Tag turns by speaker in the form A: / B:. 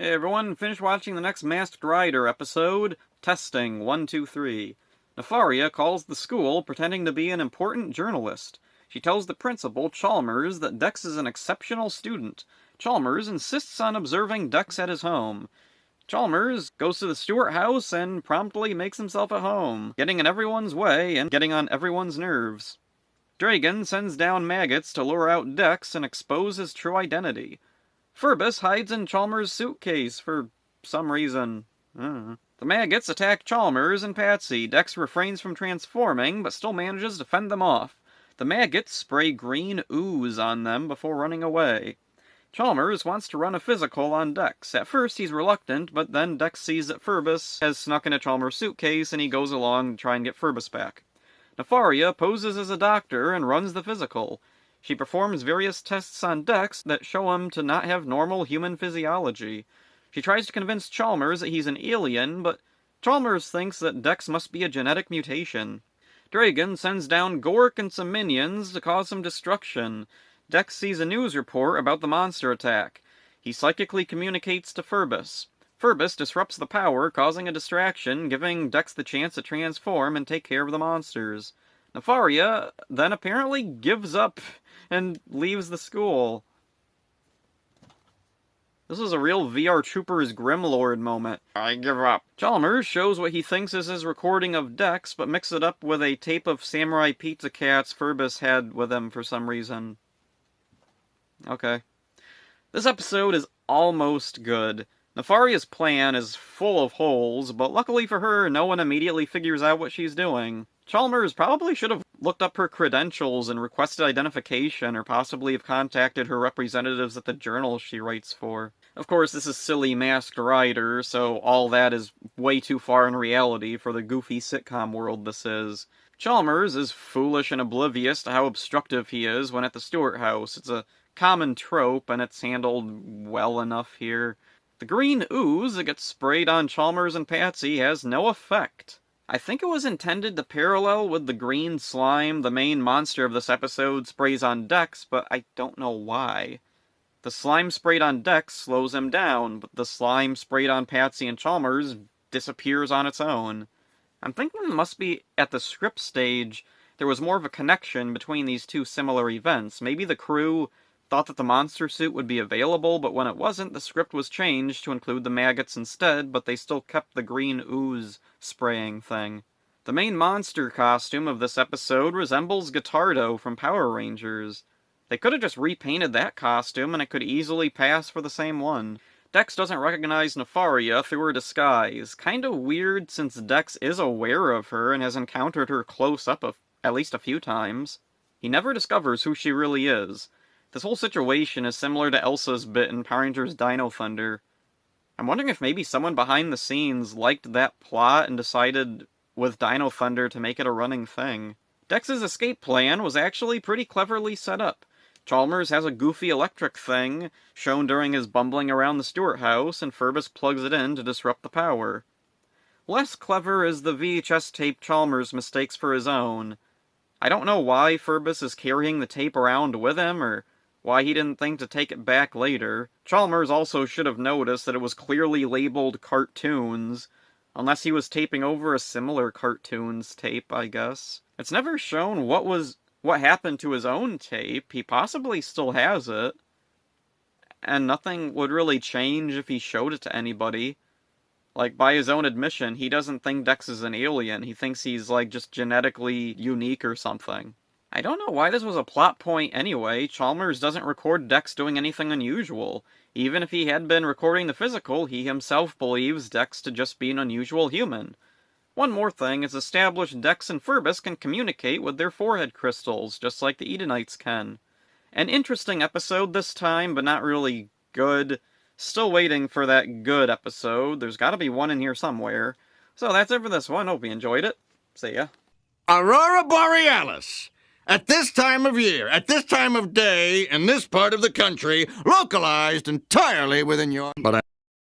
A: Hey everyone, finished watching the next Masked Rider episode. Testing 1, 2, 3. Nefaria calls the school pretending to be an important journalist. She tells the principal, Chalmers, that Dex is an exceptional student. Chalmers insists on observing Dex at his home. Chalmers goes to the Stewart house and promptly makes himself at home, getting in everyone's way and getting on everyone's nerves. Dragon sends down maggots to lure out Dex and expose his true identity. Ferbus hides in Chalmers' suitcase for some reason. The maggots attack Chalmers and Patsy. Dex refrains from transforming, but still manages to fend them off. The maggots spray green ooze on them before running away. Chalmers wants to run a physical on Dex. At first he's reluctant, but then Dex sees that Ferbus has snuck into Chalmers' suitcase and he goes along to try and get Ferbus back. Nefaria poses as a doctor and runs the physical. She performs various tests on Dex that show him to not have normal human physiology. She tries to convince Chalmers that he's an alien, but Chalmers thinks that Dex must be a genetic mutation. Dragon sends down Gork and some minions to cause some destruction. Dex sees a news report about the monster attack. He psychically communicates to Ferbus. Ferbus disrupts the power, causing a distraction, giving Dex the chance to transform and take care of the monsters. Nefaria then apparently gives up and leaves the school. This is a real VR Troopers Grimlord moment. I give up. Chalmers shows what he thinks is his recording of Dex, but mixes it up with a tape of Samurai Pizza Cats Ferbus had with him for some reason. Okay. This episode is almost good. Nefaria's plan is full of holes, but luckily for her, no one immediately figures out what she's doing. Chalmers probably should have looked up her credentials and requested identification, or possibly have contacted her representatives at the journal she writes for. Of course, this is silly Masked Rider, so all that is way too far in reality for the goofy sitcom world this is. Chalmers is foolish and oblivious to how obstructive he is when at the Stewart house. It's a common trope, and it's handled well enough here. The green ooze that gets sprayed on Chalmers and Patsy has no effect. I think it was intended to parallel with the green slime the main monster of this episode sprays on Dex, but I don't know why. The slime sprayed on Dex slows him down, but the slime sprayed on Patsy and Chalmers disappears on its own. I'm thinking it must be at the script stage there was more of a connection between these two similar events. Maybe the crew thought that the monster suit would be available, but when it wasn't, the script was changed to include the maggots instead, but they still kept the green ooze spraying thing. The main monster costume of this episode resembles Guitardo from Power Rangers. They could have just repainted that costume and it could easily pass for the same one. Dex doesn't recognize Nefaria through her disguise. Kinda weird since Dex is aware of her and has encountered her close up at least a few times. He never discovers who she really is. This whole situation is similar to Elsa's bit in Power Rangers Dino Thunder. I'm wondering if maybe someone behind the scenes liked that plot and decided with Dino Thunder to make it a running thing. Dex's escape plan was actually pretty cleverly set up. Chalmers has a goofy electric thing shown during his bumbling around the Stewart house, and Ferbus plugs it in to disrupt the power. Less clever is the VHS tape Chalmers mistakes for his own. I don't know why Ferbus is carrying the tape around with him, or why he didn't think to take it back later. Chalmers also should have noticed that it was clearly labeled cartoons, unless he was taping over a similar cartoons tape, I guess. It's never shown what happened to his own tape. He possibly still has it, and nothing would really change if he showed it to anybody. Like, by his own admission, he doesn't think Dex is an alien. He thinks he's, like, just genetically unique or something. I don't know why this was a plot point anyway. Chalmers doesn't record Dex doing anything unusual. Even if he had been recording the physical, he himself believes Dex to just be an unusual human. One more thing, it's established Dex and Ferbus can communicate with their forehead crystals, just like the Edenites can. An interesting episode this time, but not really good. Still waiting for that good episode. There's gotta be one in here somewhere. So that's it for this one. Hope you enjoyed it. See ya.
B: Aurora Borealis. At this time of year, at this time of day, in this part of the country, localized entirely within your...